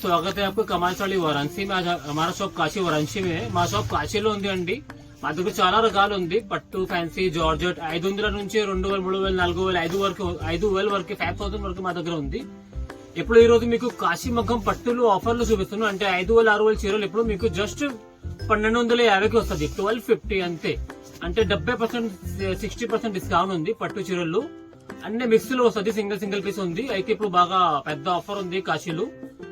स्वागत है आपको कमाल साड़ी वाराणसी में। आज हमारा शॉप काशी वाराणसी में है। మా షాప్ కాశీలో ఉంది అండి। మా దగ్గర చాలా రకాలు ఉంది, పట్టు, ఫ్యాన్సీ, జార్జెట్ 500 నుంచి 2000, 3000, 4000, 5000 వరకు 5000 వరకు మా దగ్గర ఉంది। ఇప్పుడు ఈ రోజు మీకు కాశీ మగ్గం పట్టులు ఆఫర్లు చూపిస్తున్నాను। అంటే 5000, 6000 చీరలు ఇప్పుడు మీకు జస్ట్ 1250కి వస్తుంది, 1250 అంతే। అంటే 70%, 60% డిస్కౌంట్ ఉంది। పట్టు చీరలు అన్ని మిక్స్ లో వస్తుంది, సింగిల్ పీస్ ఉంది। అయితే ఇప్పుడు బాగా పెద్ద ఆఫర్ ఉంది కాశీలో।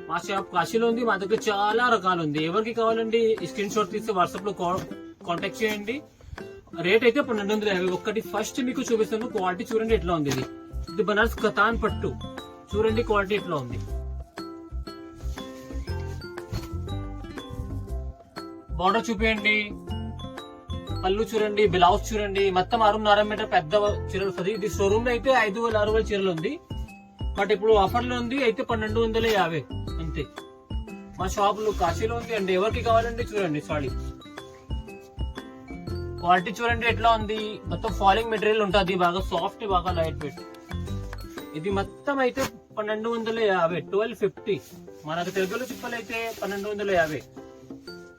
మా షాప్ కాశీలో ఉంది, మా దగ్గర చాలా రకాలు ఉంది। ఎవరికి కావాలండి స్క్రీన్ షాట్ తీసి వాట్సాప్ లో కాంటాక్ట్ చేయండి। రేట్ అయితే 1250 ఒకటి। ఫస్ట్ మీకు చూపిస్తాను, క్వాలిటీ చూడండి ఎట్లా ఉంది। ఇది బనారస్ కతాన్ పట్టు చూడండి, క్వాలిటీ ఎట్లా ఉంది। బార్డర్ చూపించండి, పళ్ళు చూడండి, బ్లౌజ్ చూడండి, మొత్తం 6.5 మీటర్ పెద్ద చీరలు వస్తుంది। ఇది షోరూమ్ లో అయితే 5000, 6000 చీరలు ఉంది, బట్ ఇప్పుడు ఆఫర్ లో ఉంది అయితే 1250 అంతే। మా షాప్ లో కాశీలో ఉంది అండి। ఎవరికి కావాలండి చూడండి, సారీ క్వాలిటీ చూడండి ఎట్లా ఉంది। మొత్తం ఫాలింగ్ మెటీరియల్ ఉంటుంది, బాగా సాఫ్ట్, బాగా లైట్ వెయిట్। ఇది మొత్తం అయితే 1250, 1250। మనకు తెలుగులో చెప్పాలైతే 1250।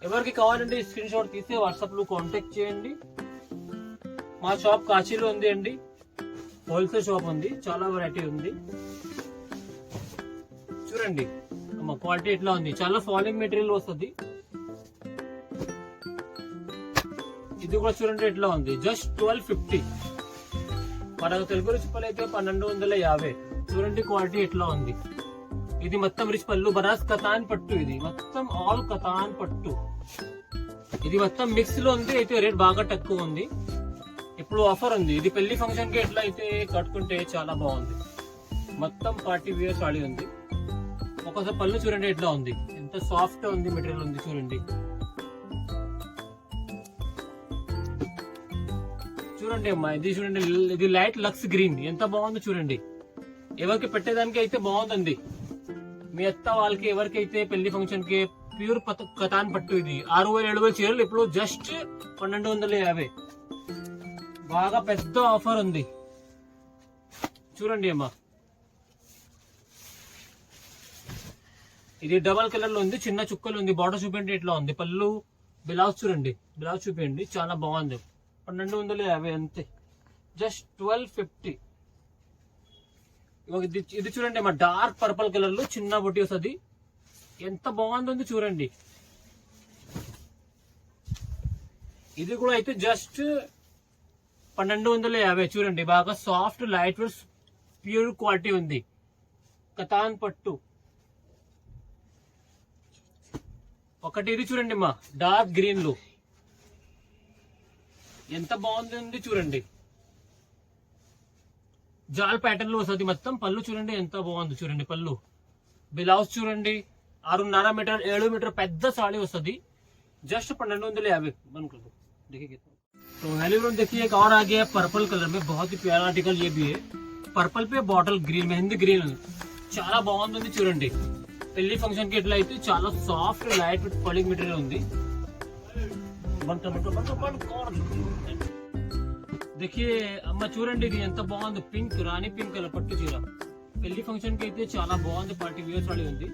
ఎవరికి కావాలంటే స్క్రీన్ షాట్ తీసి వాట్సాప్ లో కాంటాక్ట్ చేయండి। మా షాప్ కాశీలో ఉంది అండి, హోల్సేల్ షాప్ ఉంది, చాలా వెరైటీ ఉంది। చూడండి అమ్మ క్వాలిటీ ఎట్లా ఉంది, చాలా ఫాలింగ్ మెటీరియల్ వస్తుంది। ఇది కూడా చూడండి ఎట్లా ఉంది, జస్ట్ 1250। మనకు తెలుగులో చెప్పాలైతే 1250। చూడండి క్వాలిటీ ఎట్లా ఉంది। ఇది మొత్తం రిచ్ పళ్ళు, బనారస్ కతాన్ పట్టు, ఇది మొత్తం ఆల్ కతాన్ పట్టు। ఇది మొత్తం మిక్స్ లో ఉంది, అయితే రేట్ బాగా తక్కువ ఉంది। ఇప్పుడు ఆఫర్ ఉంది। ఇది పెళ్లి ఫంక్షన్ కి ఎట్లా అయితే కట్టుకుంటే చాలా బాగుంది। మొత్తం పార్టీ వేర్ సాడీ ఉంది। ఒకసారి పళ్ళు చూడండి ఎట్లా ఉంది, ఎంత సాఫ్ట్ ఉంది, మెటీరియల్ ఉంది చూడండి। చూడండి అమ్మా, ఇది చూడండి, ఇది లైట్ లక్స్ గ్రీన్, ఎంత బాగుంది చూడండి। ఎవరికి పెట్టేదానికి అయితే బాగుందండి। మీ అత్త వాళ్ళకి ఎవరికైతే పెళ్లి ఫంక్షన్ కి ప్యూర్ కతాన్ పట్టు, ఇది 6000, 7000 చీరలు ఇప్పుడు జస్ట్ 1250। బాగా పెద్ద ఆఫర్ ఉంది చూడండి అమ్మా। ఇది డబల్ కలర్ లో ఉంది, చిన్న చుక్కలు ఉంది। బార్డర్ చూపించండి ఎట్లా ఉంది, పళ్ళు బ్లౌజ్ చూడండి, బ్లౌజ్ చూపించండి, చాలా బాగుంది। 1250 అంతే, జస్ట్ 1250। ఇది చూడండి అమ్మా, డార్క్ పర్పుల్ కలర్ లో చిన్న బుట్టి వస్తుంది, ఎంత బాగుంది చూడండి। ఇది కూడా అయితే జస్ట్ 1250 చూడండి, బాగా soft light weight pure quality ఉంది, కతాన్ పట్టు। ఒకటి ఇది చూడండి అమ్మా, డార్క్ గ్రీన్ లో ఎంత బాగుంది చూడండి, జాల్ ప్యాటర్న్ లో వస్తుంది మొత్తం। పళ్ళు చూడండి ఎంత బాగుంది చూడండి, పళ్ళు బ్లౌజ్ చూడండి, 6.5 మీటర్ 7 మీటర్ పెద్ద साड़ी वस्तुदी, जस्ट 1250। देखिए तो हेलो फ्रेंड, देखिए एक और आ गया पर्पल कलर में, बहुत ही प्यारा आर्टिकल ये भी है। पर्पल पे बॉटल ग्रीन, मेहंदी ग्रीन, చాలా బాగుంది చూడండి। పెళ్లి ఫంక్షన్ కి ఎట్లా అయితే చాలా soft light weight falling material ఉంది। देखिए అమ్మ చూడండి, ఇది ఎంత బాగుంది, పింక్, రాణి పింక్ కలర్ పట్టు చీర, పెళ్లి ఫంక్షన్ కి అయితే చాలా బాగుంది, పార్టీ వేర్ సాడీ ఉంది,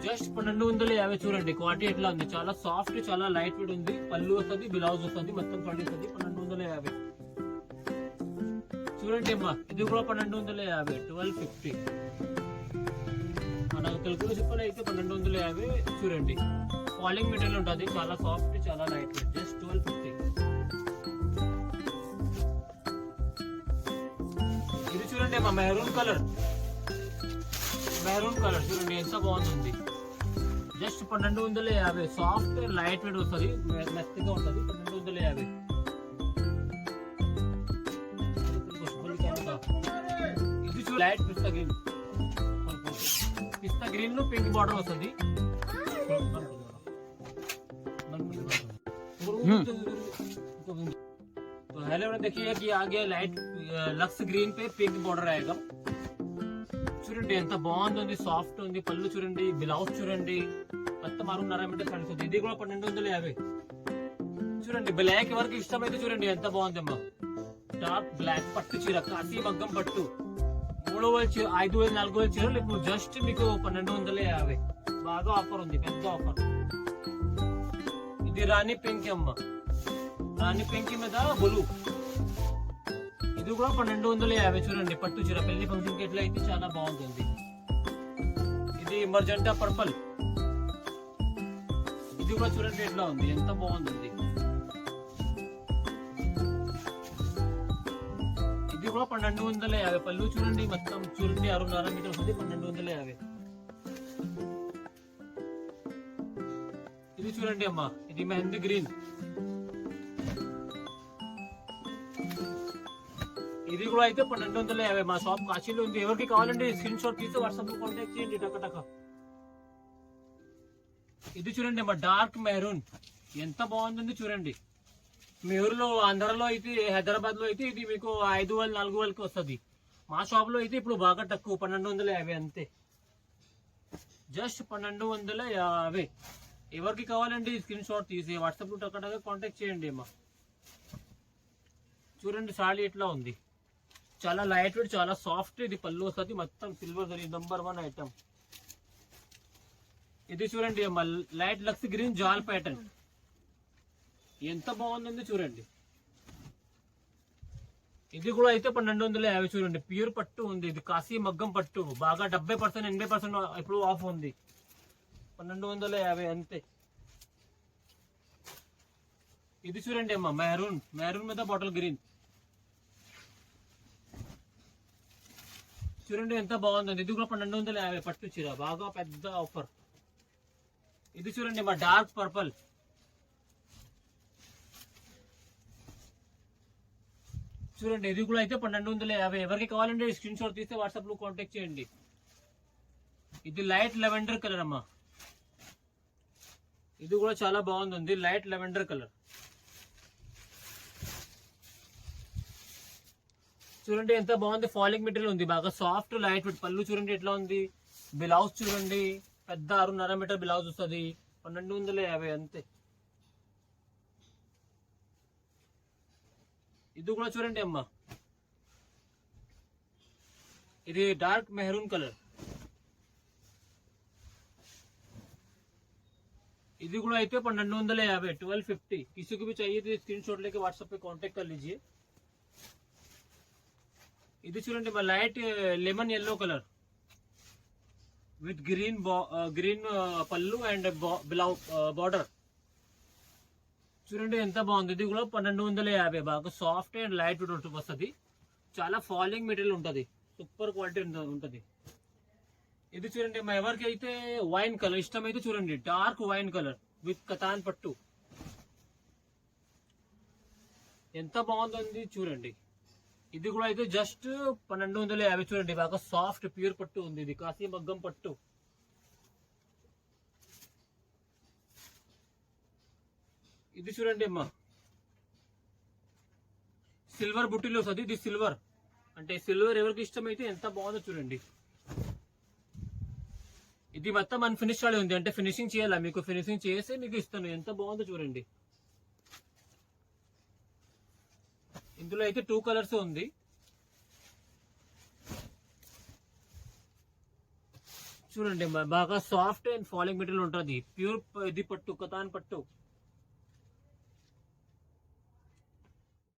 జస్ట్ 1250 చూడండి। క్వాలిటీ ఎట్లా ఉంది, చాలా సాఫ్ట్, చాలా లైట్ వెయిట్ ఉంది। పళ్ళు వస్తుంది, బ్లౌజ్ వస్తుంది, మొత్తం సాడీ వస్తుంది, 1250 చూడండి అమ్మా। ఇది కూడా 1250, 1250। మనకు తెలుగులో చెప్పాలి అయితే 1250 చూడండి। ఫాలింగ్ మెటీరియల్ ఉంటుంది, చాలా సాఫ్ట్, చాలా లైట్ వెయిట్, జస్ట్ 1250। ఇది చూడండి అమ్మా, మెహరూన్ కలర్ చూడండి ఎంత బాగుంది, జస్ట్ 1250। సాఫ్ట్ లైట్ వెయిట్ వస్తుంది, మెత్తగా ఉంటుంది, 1250। ఇది చూ లైట్ పిస్తా గ్రీన్ లో పింక్ బార్డర్ వస్తుంది। तो हेलो देखिए कि आगे लाइट लक्स ग्रीन पे पिंक बॉर्डर आएगा। చూడండి ఎంత బాగుంది, సాఫ్ట్ ఉంది, పళ్ళు చూడండి, బ్లౌజ్ చూడండి, మొత్తం 6.5 మీటర్ సారీ వస్తుంది। ఇది కూడా 1250 చూడండి। బ్లాక్ ఎవరికి ఇష్టమైతే చూడండి ఎంత బాగుంది అమ్మా, డార్క్ బ్లాక్ పట్టు చీర, కాశీ మగ్గం పట్టు, 3,000 చీర, 5,000, 4,000 చీరలు ఇప్పుడు జస్ట్ మీకు 1,250. బాగా ఆఫర్ ఉంది, పెద్ద ఆఫర్. ఇది రాణి పింక్ అమ్మ, రాణి పింక్ మీద బులు. ఇది కూడా 1,250. చూడండి పట్టు చీర, పెళ్లి ఫంక్షన్ కి ఎట్లా అయితే చాలా బాగుంటుంది. ఇది మర్జెంటా పర్పల్. ఇది కూడా చూడండి ఎట్లా ఉంది, ఎంత బాగుంది. ఇది కూడా 1,250. పళ్ళు చూడండి మొత్తం, చూడండి 6.5 మీటర్స్ ఉంది, 1,250. ఇది చూడండి అమ్మా, ఇది మెహందీ గ్రీన్. ఇది కూడా అయితే 1,250. మా షాప్ కాశీలో ఉంది. ఎవరికి కావాలంటే స్క్రీన్ షాట్ తీసి వాట్సాప్ లో కాంటాక్ట్ చేయండి. టక. ఇది చూడండి అమ్మా, డార్క్ మెరూన్. ఎంత బాగుంటుంది చూడండి. మీ ఊర్లో ఆంధ్రలో అయితే, హైదరాబాద్ లో అయితే ఇది మీకు 5,000, 4,000కి వస్తుంది. మా షాప్ లో అయితే ఇప్పుడు బాగా తక్కువ, 1,250 అంతే. జస్ట్ 1,250. ఎవరికి కావాలండి స్క్రీన్ షాట్ తీసి వాట్సాప్ లో టక కాంటాక్ట్ చేయండి అమ్మా. చూడండి సాడీ ఎట్లా ఉంది, చాలా లైట్ వెయిట్, చాలా సాఫ్ట్. ఇది పళ్ళు వస్తుంది మొత్తం సిల్వర్ జరీ, నంబర్ 1 ఐటమ్. ఇది చూడండి అమ్మా, లైట్ లక్స్ గ్రీన్ జాల్ ప్యాటర్న్. ఎంత బాగుంది చూడండి. ఇది కూడా అయితే 1,250. చూడండి ప్యూర్ పట్టు ఉంది. ఇది కాశీ మగ్గం పట్టు, బాగా 70%, 80% ఇప్పుడు ఆఫ్ ఉంది. 1,250 అంతే. ఇది చూడండి అమ్మా, మెరూన్ మీద బాటిల్ గ్రీన్. చూడండి ఎంత బాగుంది. ఇది కూడా 1,250 పట్టు చీర, బాగా పెద్ద ఆఫర్. ఇది చూడండి మా డార్క్ పర్పల్. చూడండి ఇది కూడా అయితే 1,250. ఎవరికి కావాలంటే స్క్రీన్ షాట్ తీస్తే వాట్సాప్ లో కాంటాక్ట్ చేయండి. ఇది లైట్ లెవెండర్ కలర్ అమ్మా. ఇది కూడా చాలా బాగుంది, లైట్ లెవెండర్ కలర్. చూడండి ఎంత బాగుంది. ఫాలింగ్ మెటీరియల్ ఉంది, బాగా సాఫ్ట్ లైట్ వెయిట్. పళ్ళు చూడండి ఎట్లా ఉంది. బ్లౌజ్ చూడండి, పెద్ద 6.5 మీటర్ బ్లౌజ్ వస్తుంది. 1,250 అంతే. ఇది కూడా చూడండి అమ్మా, ఇది డార్క్ మెహరూన్ కలర్. ఇది కూడా అయితే 1,250, 1,250. किसी को भी चाहिए तो स्क्रीनशॉट लेके व्हाट्सएप पे कांटेक्ट कर लीजिए. ఇది చూడండి మా light lemon yellow colour with green పళ్ళు అండ్ బార్డర్. చూడండి ఎంత బాగుంది. ఇది కూడా 1,250. బాగా సాఫ్ట్ అండ్ లైట్ వస్తుంది, చాలా ఫాలింగ్ మెటీరియల్ ఉంటుంది, సూపర్ క్వాలిటీ ఉంటుంది. ఇది చూడండి మా ఎవరికి అయితే వైన్ కలర్ ఇష్టం అయితే చూడండి, dark wine colour with katan పట్టు. ఎంత బాగుంది చూడండి. ఇది కూడా అయితే జస్ట్ 1,250. చూడండి బాగా సాఫ్ట్ ప్యూర్ పట్టు ఉంది, ఇది కాశీ మగ్గం పట్టు. ఇది చూడండి అమ్మా, సిల్వర్ బుట్టిలో వస్తుంది. ఇది సిల్వర్ అంటే సిల్వర్ ఎవరికి ఇష్టమైతే ఎంత బాగుందో చూడండి. ఇది మొత్తం అన్ఫినిష్ వాడే ఉంది, అంటే ఫినిషింగ్ చేయాలా, మీకు ఫినిషింగ్ చేసి మీకు ఇస్తాను. ఎంత బాగుందో చూడండి. ఇందులో అయితే 2 కలర్స్ ఉంది. చూడండి బాగా సాఫ్ట్ అండ్ ఫాలింగ్ మెటీరియల్ ఉంటుంది, ప్యూర్ ఇది పట్టు, కతాన్ పట్టు.